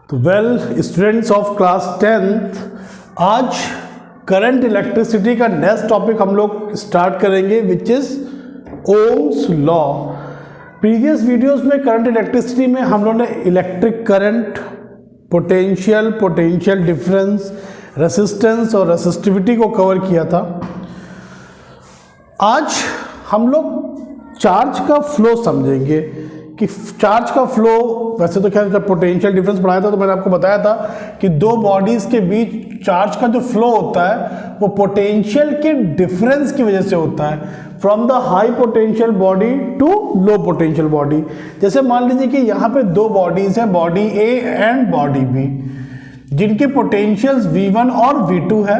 तो students of class 10th, आज current electricity का नेक्स्ट टॉपिक हम लोग स्टार्ट करेंगे which is Ohm's law. Previous videos में करंट इलेक्ट्रिसिटी में हम लोगों ने electric current, potential difference, resistance और रेसिस्टिविटी को कवर किया था। आज हम लोग चार्ज का फ्लो समझेंगे कि चार्ज का फ्लो, वैसे तो खैर जब पोटेंशियल डिफरेंस पढ़ाया था तो मैंने आपको बताया था कि दो बॉडीज के बीच चार्ज का जो फ्लो होता है वो पोटेंशियल के डिफरेंस की वजह से होता है, from the high potential body to low potential body. जैसे मान लीजिए कि यहाँ पे दो बॉडीज हैं, body A and body B, जिनके पोटेंशियल्स V1 और V2 है,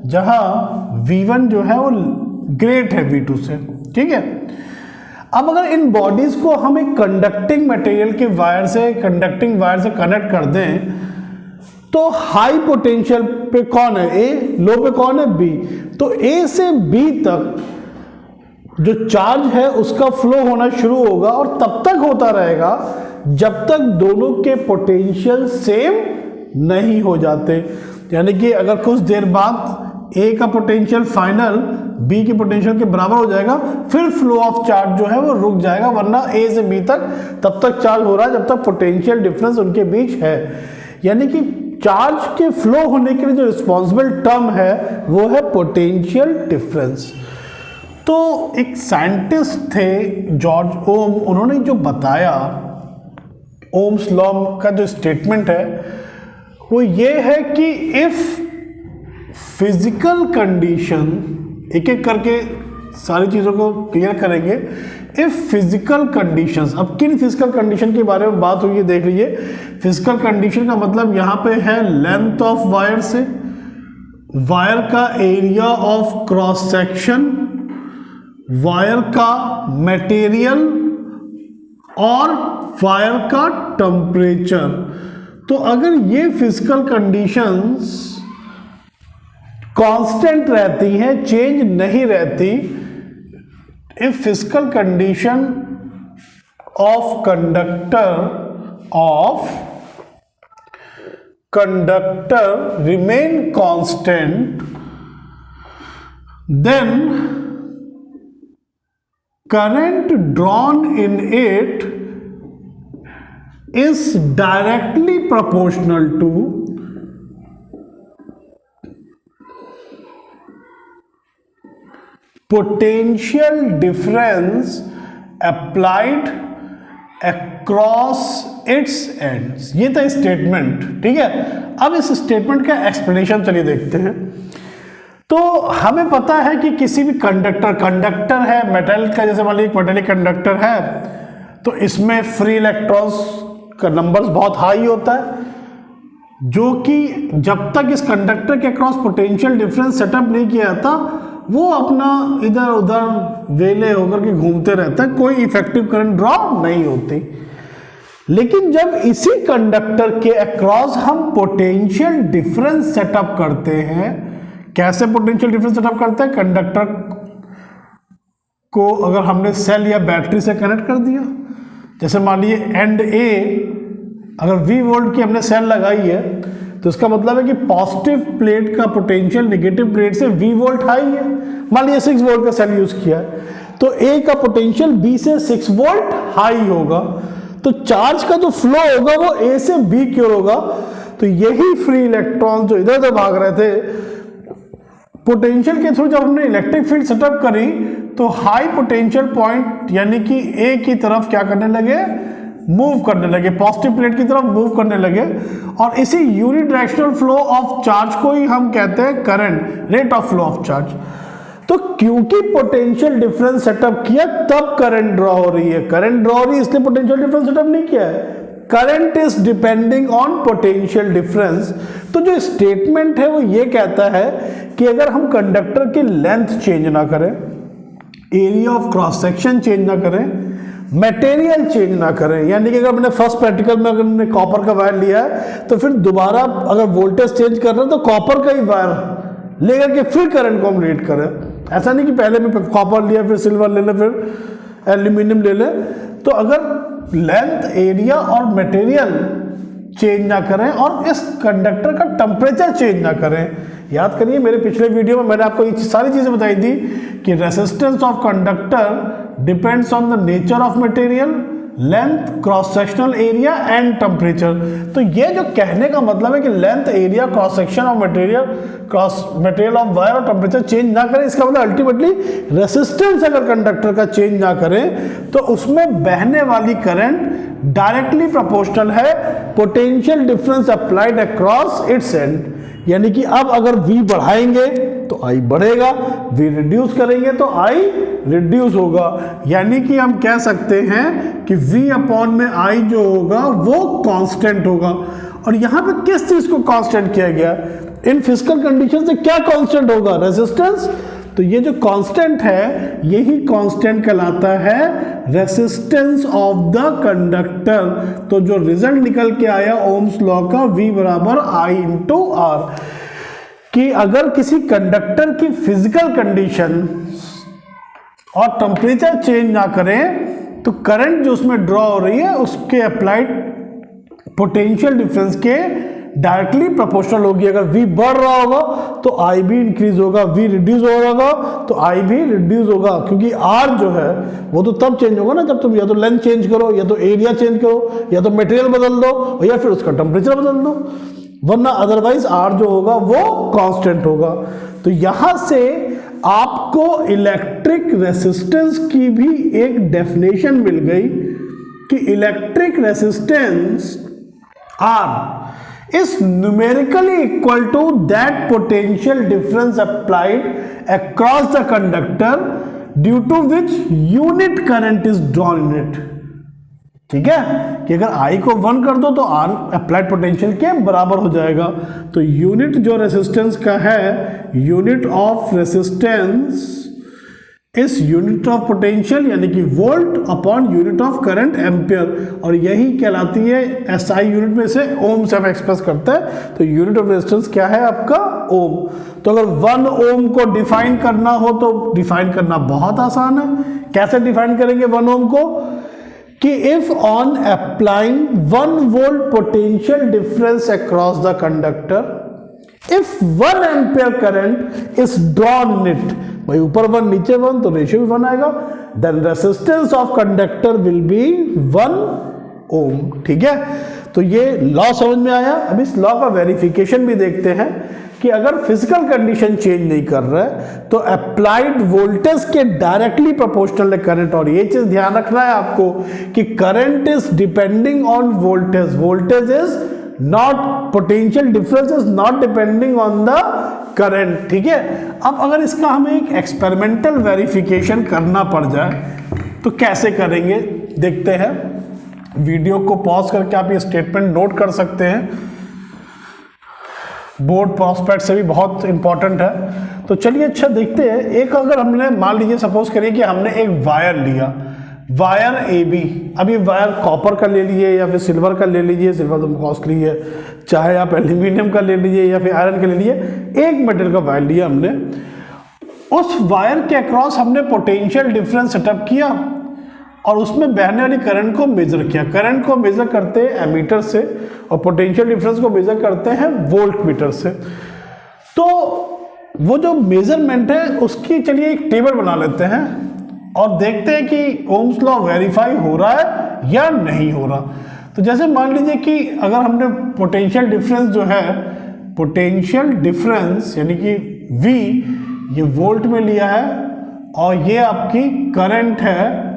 जहाँ V1 जो है वो ग्रेट है V2 से, ठीक है। अब अगर इन बॉडीज को हम एक कंडक्टिंग मटेरियल के वायर से कनेक्ट कर दें तो हाई पोटेंशियल पे कौन है ए, लो पे कौन है बी, तो ए से बी तक जो चार्ज है उसका फ्लो होना शुरू होगा और तब तक होता रहेगा जब तक दोनों के पोटेंशियल सेम नहीं हो जाते। यानी कि अगर कुछ देर बाद ए का पोटेंशियल फाइनल बी के पोटेंशियल के बराबर हो जाएगा, फिर फ्लो ऑफ चार्ज जो है वो रुक जाएगा, वरना ए से बी तक तब तक चार्ज हो रहा है जब तक पोटेंशियल डिफरेंस उनके बीच है। यानी कि चार्ज के फ्लो होने के लिए जो रिस्पॉन्सिबल टर्म है वो है पोटेंशियल डिफरेंस। तो एक साइंटिस्ट थे जॉर्ज ओम, उन्होंने जो बताया ओम्स लॉ का जो स्टेटमेंट है वो ये है कि इफ फिजिकल कंडीशन, एक एक करके सारी चीज़ों को क्लियर करेंगे। इफ फिजिकल कंडीशंस, अब किन फिजिकल कंडीशन के बारे में बात हुई है देख लीजिए। फिजिकल कंडीशन का मतलब यहाँ पे है लेंथ ऑफ वायर से, वायर का area of cross section, wire का मटेरियल और वायर का टेम्परेचर। तो अगर ये फिजिकल कंडीशंस कांस्टेंट रहती हैं, चेंज नहीं रहती, if physical condition of conductor remain constant, then current drawn in it is directly proportional to potential difference applied across its ends। ये था स्टेटमेंट, ठीक है। अब इस स्टेटमेंट का एक्सप्लेनेशन चलिए देखते हैं। तो हमें पता है कि किसी भी कंडक्टर है मेटल का, जैसे मान लीजिए मेटेलिक कंडक्टर है तो इसमें फ्री इलेक्ट्रॉन्स का नंबर्स बहुत हाई होता है, जो कि जब तक इस कंडक्टर के अक्रॉस पोटेंशियल डिफरेंस सेटअप नहीं किया जाता वो अपना इधर उधर वेले होकर के घूमते रहता है, कोई इफेक्टिव करंट ड्रॉ नहीं होती। लेकिन जब इसी कंडक्टर के अक्रॉस हम पोटेंशियल डिफरेंस सेटअप करते हैं, कैसे पोटेंशियल डिफरेंस सेटअप करते हैं, कंडक्टर को अगर हमने सेल या बैटरी से कनेक्ट कर दिया, जैसे मान लीजिए एंड ए अगर V वोल्ट की हमने सेल लगाई है तो इसका मतलब है कि पॉजिटिव प्लेट का पोटेंशियल नेगेटिव प्लेट से V वोल्ट हाई है। मान लीजिए 6 वोल्ट का सेल यूज किया है तो A का पोटेंशियल B से 6 वोल्ट हाई होगा, तो चार्ज का जो फ्लो होगा वो A से B की ओर होगा। तो यही फ्री इलेक्ट्रॉन जो इधर उधर भाग रहे थे पोटेंशियल के थ्रू जब हमने इलेक्ट्रिक फील्ड सेटअप करी तो हाई पोटेंशियल पॉइंट यानी कि ए की तरफ क्या करने लगे, मूव करने लगे, पॉजिटिव प्लेट की तरफ मूव करने लगे। और इसी यूनिडायरेक्शनल फ्लो ऑफ चार्ज को ही हम कहते हैं current, rate of flow of charge. तो क्योंकि पोटेंशियल डिफरेंस सेटअप किया तब करंट ड्रॉ हो रही है, करंट ड्रॉ हो रही है इसलिए पोटेंशियल डिफरेंस सेटअप नहीं किया है। Current is depending on potential difference. तो जो स्टेटमेंट है वो ये कहता है कि अगर हम कंडक्टर की लेंथ चेंज ना करें, area of cross section change ना करें, मटेरियल चेंज ना करें, यानी कि अगर मैंने फर्स्ट प्रैक्टिकल में अगर मैंने कॉपर का वायर लिया है तो फिर दोबारा अगर वोल्टेज चेंज कर रहे हैं तो कॉपर का ही वायर लेकर के फिर करंट को हम रीड करें। ऐसा नहीं कि पहले में कॉपर लिया फिर सिल्वर ले ले फिर एल्यूमिनियम ले ले। तो अगर लेंथ, एरिया और मटेरियल चेंज ना करें और इस कंडक्टर का टेम्परेचर चेंज ना करें। याद करिए मेरे पिछले वीडियो में मैंने आपको ये सारी चीजें बताई थी कि resistance of conductor depends on the nature of material, length, cross sectional area and temperature. तो ये जो कहने का मतलब है कि length, area, cross section of material, cross material of wire और टेम्परेचर चेंज ना करें, इसका मतलब अल्टीमेटली रेसिस्टेंस अगर कंडक्टर का चेंज ना करें तो उसमें बहने वाली करंट डायरेक्टली प्रोपोर्शनल है potential difference applied across its and. यानी कि अब अगर V बढ़ाएंगे तो I बढ़ेगा, V रिड्यूस करेंगे तो I रिड्यूस होगा। यानी कि हम कह सकते हैं कि V अपॉन में I जो होगा वो कांस्टेंट होगा। और यहां पे किस चीज को कांस्टेंट किया गया? इन फिजिकल कंडीशन से क्या कांस्टेंट होगा? रेजिस्टेंस। तो ये जो कांस्टेंट है यही कांस्टेंट कहलाता है रेसिस्टेंस ऑफ द कंडक्टर। तो जो रिजल्ट निकल के आया ओम्स लॉ का V बराबर I इंटू R, कि अगर किसी कंडक्टर की फिजिकल कंडीशन और टेम्परेचर चेंज ना करें तो करंट जो उसमें ड्रॉ हो रही है उसके अप्लाइड पोटेंशियल डिफरेंस के डायरेक्टली प्रोपोर्शनल होगी। अगर V बढ़ रहा होगा तो I भी इंक्रीज होगा, V रिड्यूस हो रहा होगा तो I भी रिड्यूस होगा, क्योंकि R जो है वो तो तब चेंज होगा ना जब तुम या तो लेंथ चेंज करो, या तो एरिया चेंज करो, या तो मटेरियल बदल दो, या फिर उसका टेम्परेचर बदल दो, वरना अदरवाइज R जो होगा वो कांस्टेंट होगा। तो यहां से आपको इलेक्ट्रिक रेसिस्टेंस की भी एक डेफिनेशन मिल गई कि electric resistance R is numerically equal to that potential difference applied across the conductor due to which unit current is drawn in it। ठीक है कि अगर I को 1 कर दो तो R अप्लाइड पोटेंशियल के बराबर हो जाएगा। तो यूनिट जो रेसिस्टेंस का है, यूनिट ऑफ रेसिस्टेंस इस यूनिट ऑफ पोटेंशियल यानी कि volt upon unit of current ampere, और यही कहलाती है SI यूनिट में से ओम से हम एक्सप्रेस करते हैं। तो यूनिट ऑफ रेजिस्टेंस क्या है आपका? ओम। तो अगर 1 ओम को डिफाइन करना हो तो डिफाइन करना बहुत आसान है। कैसे डिफाइन करेंगे 1 ओम को? कि if on applying 1 volt potential difference across the conductor, if 1 ampere current is drawn in it, भाई ऊपर 1 नीचे 1 तो रेशियो भी 1 आएगा, then resistance of conductor will be 1 ohm. ठीक है, तो ये लॉ समझ में आया। अब इस लॉ का वेरिफिकेशन भी देखते हैं कि अगर फिजिकल कंडीशन चेंज नहीं कर रहा है तो अप्लाइड वोल्टेज के डायरेक्टली प्रोपोर्शनल है करंट। और ये चीज ध्यान रखना है आपको कि current is depending on voltage, voltage is not, potential difference is not depending on the current. ठीक है, अब अगर इसका हमें एक एक्सपेरिमेंटल वेरिफिकेशन करना पड़ जाए तो कैसे करेंगे देखते हैं। वीडियो को पॉज करके आप ये स्टेटमेंट नोट कर सकते हैं, बोर्ड प्रॉस्पेक्ट से भी बहुत इंपॉर्टेंट है। तो चलिए अच्छा देखते हैं। एक अगर हमने मान लीजिए सपोज करिए कि हमने एक वायर लिया, वायर AB, अभी वायर कॉपर का ले लीजिए या फिर सिल्वर का ले लीजिए, सिल्वर तो कॉस्टली है, चाहे आप एल्यूमिनियम का ले लीजिए या फिर आयरन का ले लीजिए, एक मेटल का वायर लिया हमने। उस वायर के अक्रॉस हमने पोटेंशियल डिफरेंस सेटअप किया और उसमें बहने वाली करंट को मेजर किया। करंट को मेजर करते हैं एमीटर से और पोटेंशियल डिफरेंस को मेजर करते हैं वोल्ट मीटर से। तो वो जो मेजरमेंट है उसकी चलिए एक टेबल बना लेते हैं और देखते हैं कि ओम्स लॉ वेरीफाई हो रहा है या नहीं हो रहा। तो जैसे मान लीजिए कि अगर हमने पोटेंशियल डिफरेंस जो है, पोटेंशियल डिफरेंस यानी कि V ये वोल्ट में लिया है और ये आपकी करंट है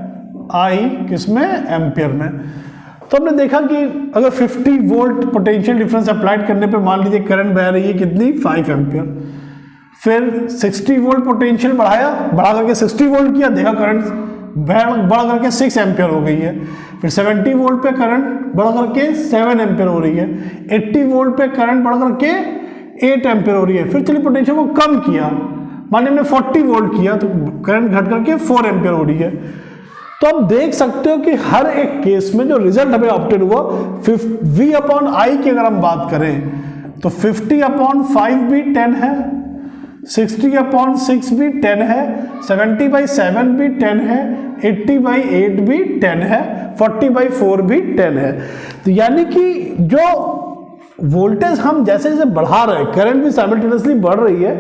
I किसमें? एम्पियर में। तो हमने देखा कि अगर 50 वोल्ट पोटेंशियल डिफरेंस अप्लाइड करने पे मान लीजिए करंट बह रही है कितनी? 5 एम्पियर। फिर 60 वोल्ट पोटेंशियल बढ़ा करके 60 वोल्ट किया, देखा करंट बढ़ करके 6 एम्पियर हो गई है। फिर 70 वोल्ट पे करंट बढ़ करके 7 एम्पियर हो रही है। 80 वोल्ट पे करंट बढ़ करके 8 एम्पियर हो रही है। फिर चलिए पोटेंशियल को कम किया, मान लीजिए हमने 40 वोल्ट किया तो करंट घट करके 4 एम्पियर हो रही है। तो आप देख सकते हो कि हर एक केस में जो रिजल्ट हमें ऑब्टेन हुआ, V अपॉन I की अगर हम बात करें तो 50 अपॉन 5 भी 10 है, 60/6 भी 10 है, 70/7 भी 10 है, 80/8 भी 10 है, 40/4 भी 10 है। तो यानी कि जो वोल्टेज हम जैसे जैसे बढ़ा रहे हैं, करंट भी साइमल्टेनियसली बढ़ रही है,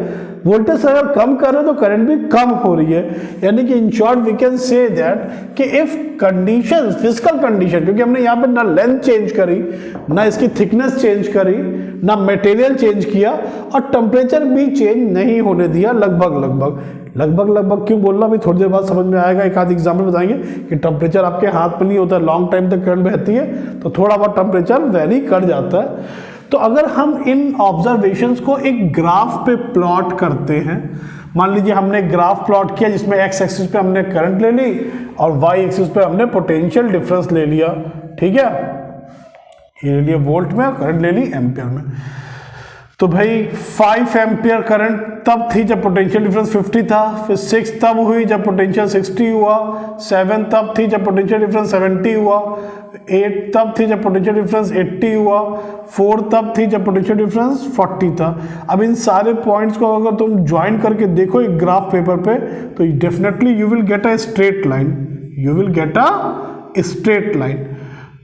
वोल्टेज अगर कम कर रहे हैं तो करंट भी कम हो रही है। यानी कि in short we can say that कि इफ कंडीशन, फिजिकल कंडीशन, क्योंकि हमने यहाँ पे ना लेंथ चेंज करी, ना इसकी थिकनेस चेंज करी, ना मटेरियल चेंज किया, और टेम्परेचर भी चेंज नहीं होने दिया, लगभग क्यों बोल रहा, अभी थोड़ी देर बाद समझ में आएगा। एक आध एग्जाम्पल बताएंगे कि टेम्परेचर आपके हाथ में नहीं होता, लॉन्ग टाइम तक करंट बहती है तो थोड़ा बहुत टेम्परेचर वेरी कर जाता है। तो अगर हम इन ऑब्जर्वेशंस को एक ग्राफ पे प्लॉट करते हैं, मान लीजिए हमने ग्राफ प्लॉट किया जिसमें एक्स एक्सिस पे हमने करंट ले ली और वाई एक्सिस पे हमने पोटेंशियल डिफरेंस ले लिया, ठीक है, ये ले लिया वोल्ट में, करंट ले ली एम्पियर में। तो भाई 5 एम्पियर करंट तब थी जब पोटेंशियल डिफरेंस 50 था, फिर 6 तब हुई जब पोटेंशियल 60 हुआ, 7 तब थी जब पोटेंशियल डिफरेंस 70 हुआ, 8 तब थी जब पोटेंशियल डिफरेंस 80 हुआ, 4 तब थी जब पोटेंशियल डिफरेंस 40 था। अब इन सारे पॉइंट्स को अगर तुम ज्वाइन करके देखो एक ग्राफ पेपर पे तो definitely you will get a straight line,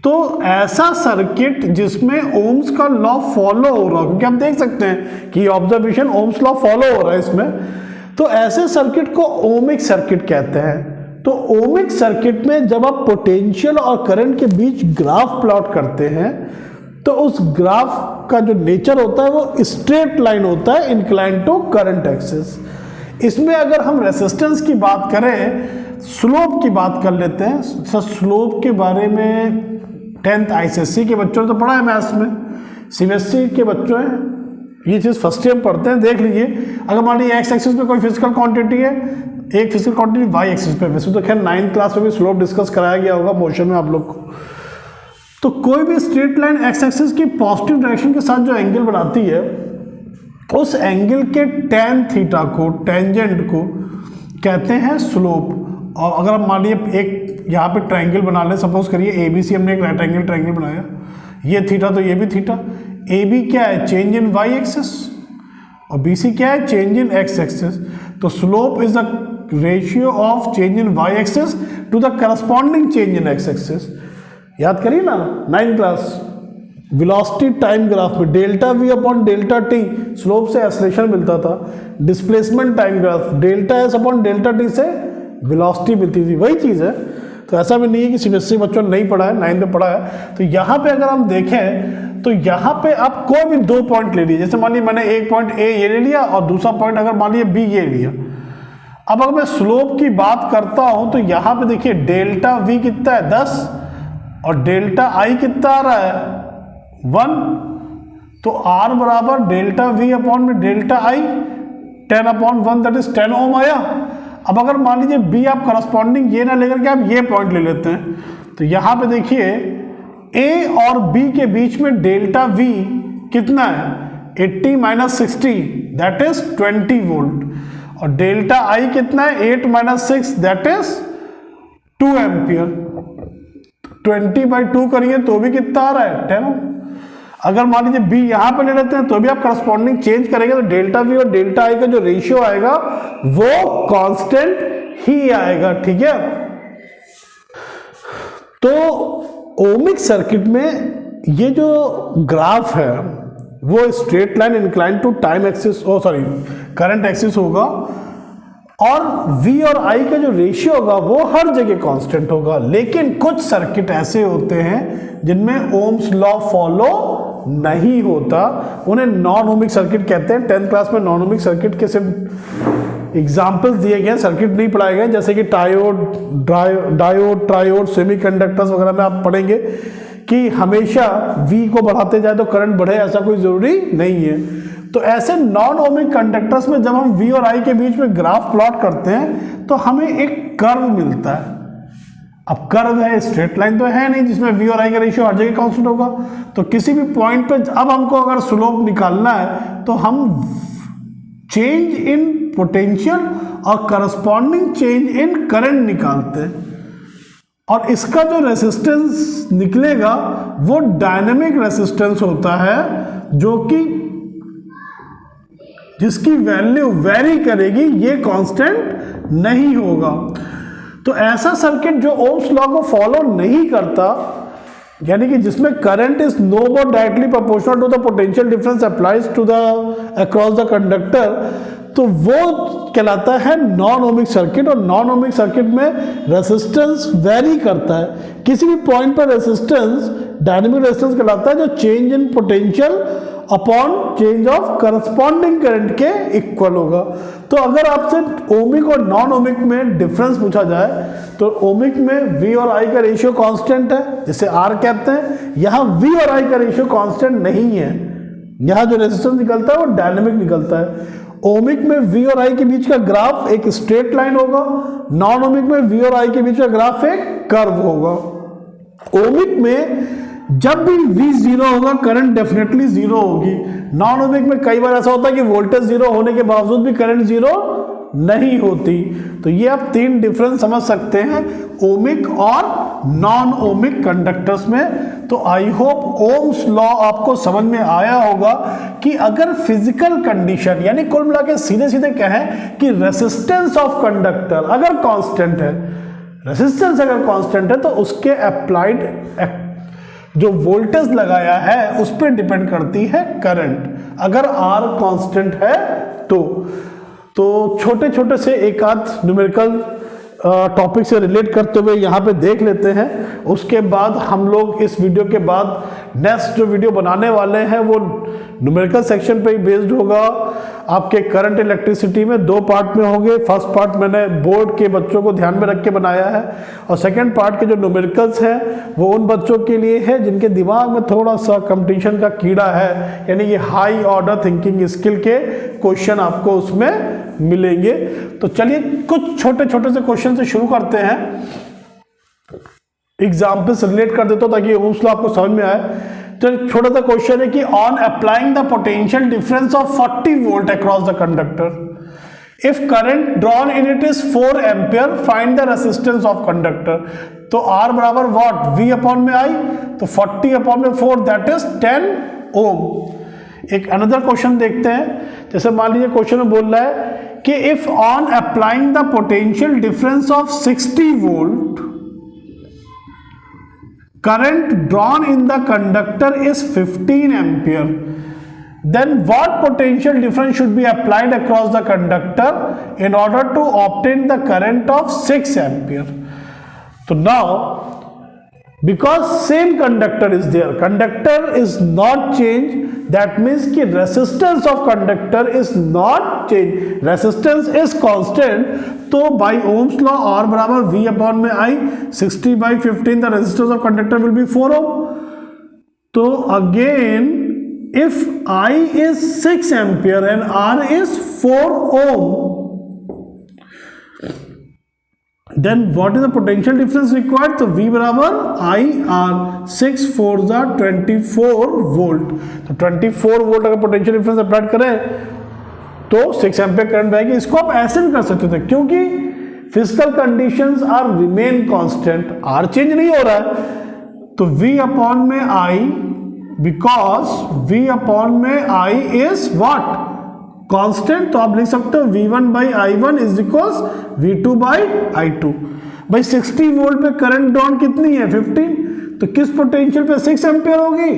तो ऐसा सर्किट जिसमें ओम्स का लॉ फॉलो हो रहा है, क्योंकि हम देख सकते हैं कि ऑब्जर्वेशन ओम्स लॉ फॉलो हो रहा है इसमें, तो ऐसे सर्किट को ओमिक सर्किट कहते हैं। तो ओमिक सर्किट में जब आप पोटेंशियल और करंट के बीच ग्राफ प्लॉट करते हैं तो उस ग्राफ का जो नेचर होता है वो स्ट्रेट लाइन होता है, इंक्लाइन टू करंट एक्सिस। इसमें अगर हम रेसिस्टेंस की बात करें, स्लोप की बात कर लेते हैं। सर स्लोप के बारे में 10th ICSE के बच्चों ने तो पढ़ा है मैथ्स में, CBSE के बच्चों हैं ये चीज़ फर्स्ट ईयर पढ़ते हैं। देख लीजिए, अगर मान लीजिए एक्स एक्सिस पे कोई फिजिकल क्वांटिटी है, एक फिजिकल क्वांटिटी वाई एक्सिस पे, वैसे तो खैर 9th क्लास में भी स्लोप डिस्कस कराया गया होगा मोशन में आप लोग को। तो कोई भी स्ट्रेट लाइन एक्स एक्सिस की पॉजिटिव डायरेक्शन के साथ जो एंगल बनाती है, उस एंगल के tan थीटा को, टेंजेंट को कहते हैं स्लोप। और अगर हम मान लीजिए एक यहाँ पे ट्रायंगल बना लें, सपोज करिए ABC, हमने एक राइट एंगल ट्रायंगल बनाया, ये थीटा तो ये भी थीटा, AB क्या है, चेंज इन वाई एक्सिस, और BC क्या है, चेंज इन एक्स एक्सिस। तो slope is the ratio of change in Y axis to the corresponding change in X axis. याद करिए ना 9th class velocity time graph में delta V upon delta T slope से acceleration मिलता था, displacement time graph delta S upon delta T से velocity मिलती थी, वही चीज़ है। तो ऐसा भी नहीं है कि CBSE बच्चों ने नहीं पढ़ा है, 9th में पढ़ा है। तो यहाँ पे अगर हम देखें तो यहाँ पे आप कोई भी 2 पॉइंट ले लीजिए, जैसे मान लीजिए मैंने एक पॉइंट A ये ले लिया और दूसरा पॉइंट अगर मान लीजिए B ये लिया। अब अगर मैं स्लोप की बात करता हूँ तो यहाँ पे देखिए डेल्टा V कितना है 10 और डेल्टा I कितना आ रहा है 1, तो R बराबर डेल्टा V अपॉन में डेल्टा I 10/1 दैट इज 10 ओम आया। अब अगर मान लीजिए B आप करस्पॉन्डिंग ये ना लेकर के आप ये पॉइंट ले लेते हैं, तो यहाँ पे देखिए A और B के बीच में डेल्टा V कितना है 80 - 60 दैट इज 20 वोल्ट, और डेल्टा I कितना है 8 - 6 दैट इज 2 एम्पियर। 20/2 करिए तो भी कितना आ रहा है 10 ओम। अगर मान लीजिए B यहां पे ले लेते हैं तो भी आप करस्पॉन्डिंग चेंज करेंगे तो डेल्टा V और डेल्टा I का जो रेशियो आएगा वो कांस्टेंट ही आएगा, ठीक है। तो ओमिक सर्किट में ये जो ग्राफ है वो straight line incline to time axis, current axis होगा, और V और I का जो रेशियो होगा वो हर जगह कांस्टेंट होगा। लेकिन कुछ सर्किट ऐसे होते हैं जिनमें ओम्स लॉ फॉलो नहीं होता, उन्हें नॉन ओमिक सर्किट कहते हैं। 10th क्लास में नॉन ओमिक सर्किट के सिर्फ एग्जाम्पल्स दिए गए, सर्किट नहीं पढ़ाए गए, जैसे कि डायोड, ट्रायोड, सेमीकंडक्टर्स वगैरह में आप पढ़ेंगे कि हमेशा V को बढ़ाते जाए तो करंट बढ़े, ऐसा कोई जरूरी नहीं है। तो ऐसे नॉन ओमिक कंडक्टर्स में जब हम V और I के बीच में ग्राफ प्लॉट करते हैं तो हमें एक कर्व मिलता है। अब कर्व है, स्ट्रेट लाइन तो है नहीं जिसमें V और I का रेशियो हर जगह कांस्टेंट होगा। तो किसी भी पॉइंट पे अब हमको अगर स्लोप निकालना है तो हम चेंज इन पोटेंशियल और करस्पॉन्डिंग चेंज इन करंट निकालते हैं, और इसका जो रेसिस्टेंस निकलेगा वो डायनेमिक रेसिस्टेंस होता है, जो कि जिसकी वैल्यू वेरी करेगी, ये कांस्टेंट नहीं होगा। तो ऐसा सर्किट जो ओम्स लॉ को फॉलो नहीं करता, यानी कि जिसमें current is no more directly proportional to the potential difference applies to the across the conductor, तो वो कहलाता है नॉन ओमिक सर्किट। और नॉन ओमिक सर्किट में रेजिस्टेंस वेरी करता है, किसी भी पॉइंट पर रेजिस्टेंस डायनेमिक रेजिस्टेंस कहलाता है, जो change in potential upon change of corresponding current के इक्वल होगा। तो अगर आपसे ओमिक और नॉन ओमिक में डिफरेंस पूछा जाए, तो ओमिक में V और I का रेशियो कांस्टेंट है, जिसे R कहते हैं। यहाँ V और I का रेशियो कांस्टेंट नहीं है, यहाँ जो रेजिस्टेंस निकलता है वो डायनेमिक निकलता है। ओमिक में V और I के बीच का ग्राफ एक स्ट्रेट लाइन होगा, नॉन ओमिक में V और I के बीच का ग्राफ एक कर्व होगा। ओमिक में जब भी V जीरो होगा, करंट डेफिनेटली जीरो होगी। नॉन ओमिक में कई बार ऐसा होता है कि वोल्टेज जीरो होने के बावजूद भी करंट जीरो नहीं होती। तो ये आप तीन डिफरेंस समझ सकते हैं ओमिक और नॉन ओमिक कंडक्टर्स में। तो आई होप ओम्स लॉ आपको समझ में आया होगा कि अगर फिजिकल कंडीशन, यानी कुल मिला के सीधे सीधे कहें कि रेसिस्टेंस ऑफ कंडक्टर अगर कांस्टेंट है, रेसिस्टेंस अगर कांस्टेंट है, तो उसके अप्लाइड जो वोल्टेज लगाया है उस पर डिपेंड करती है करंट, अगर R कांस्टेंट है तो छोटे छोटे से एक आध न्यूमेरिकल टॉपिक से रिलेट करते हुए यहाँ पे देख लेते हैं। उसके बाद हम लोग इस वीडियो के बाद नेक्स्ट जो वीडियो बनाने वाले हैं वो न्यूमेरिकल सेक्शन पे ही बेस्ड होगा। आपके करंट इलेक्ट्रिसिटी में दो पार्ट में होंगे। फर्स्ट पार्ट मैंने बोर्ड के बच्चों को ध्यान में रख के बनाया है, और सेकंड पार्ट के जो न्यूमेरिकल्स हैं वो उन बच्चों के लिए है जिनके दिमाग में थोड़ा सा कंपटीशन का कीड़ा है, यानी कि हाई ऑर्डर थिंकिंग स्किल के क्वेश्चन आपको उसमें मिलेंगे। तो चलिए कुछ छोटे छोटे से क्वेश्चन से शुरू करते हैं, एग्जाम्पल से रिलेट कर देता हूं ताकि ओम्स लॉ आपको समझ में आए। तो छोटा सा क्वेश्चन है कि on applying the potential difference of 40 volt across the conductor, if current drawn in it is 4 ampere, find the resistance of conductor. तो R बराबर व्हाट, V अपॉन में I, तो 40 अपॉन में 4 दैट इज 10 ओम। एक another question देखते हैं, जैसे मान लीजिए क्वेश्चन में बोल रहा है कि if on applying the potential difference of 60 volt, current drawn in the conductor is 15 ampere, then what potential difference should be applied across the conductor in order to obtain the current of 6 ampere? So now, because same conductor is there, conductor is not changed, that means कि resistance of conductor is not changed, resistance is constant. तो by Ohm's law R बराबर V upon में I, 60/15 the resistance of conductor will be 4 ohm. तो again if I is 6 ampere and R is 4 ohm, then what is the potential difference required? तो V बराबर I R, 6 4 जा 24 volt. तो 24 volt अगर potential difference apply करें तो 6 ampere current बहेगी। इसको आप ऐसे भी कर सकते थे, क्योंकि physical conditions are remain constant, R change नहीं हो रहा है। तो V अपॉन में I, बिकॉज V अपॉन में I इज व्हाट, कांस्टेंट, तो आप लिख सकते हो V1/I1 इज इक्वल्स V2/I2। भाई 60 वोल्ट पे करंट ड्रॉन कितनी है, 15, तो किस पोटेंशियल पे 6 एम्पियर होगी,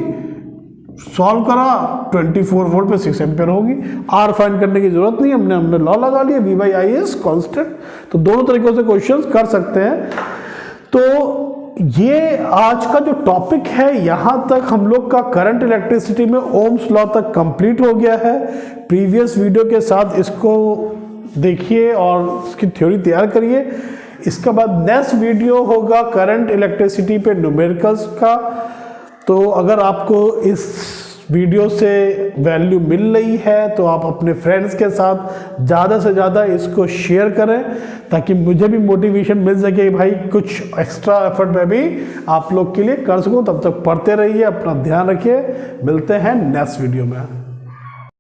सॉल्व करा 24 वोल्ट पे 6 एम्पियर होगी। R फाइंड करने की जरूरत नहीं, हमने लॉ लगा लिया, V/I इज कांस्टेंट। तो दोनों तरीकों से क्वेश्चंस कर सकते हैं। तो ये आज का जो टॉपिक है, यहां तक हम लोग का करंट इलेक्ट्रिसिटी में ओम्स लॉ तक कंप्लीट हो गया है। प्रीवियस वीडियो के साथ इसको देखिए और इसकी थ्योरी तैयार करिए। इसके बाद नेक्स्ट वीडियो होगा करंट इलेक्ट्रिसिटी पे न्यूमेरिकल्स का। तो अगर आपको इस वीडियो से वैल्यू मिल रही है तो आप अपने फ्रेंड्स के साथ ज़्यादा से ज़्यादा इसको शेयर करें, ताकि मुझे भी मोटिवेशन मिल सके भाई कुछ एक्स्ट्रा एफर्ट मैं भी आप लोग के लिए कर सकूं। तब तक पढ़ते रहिए, अपना ध्यान रखिए, मिलते हैं नेक्स्ट वीडियो में।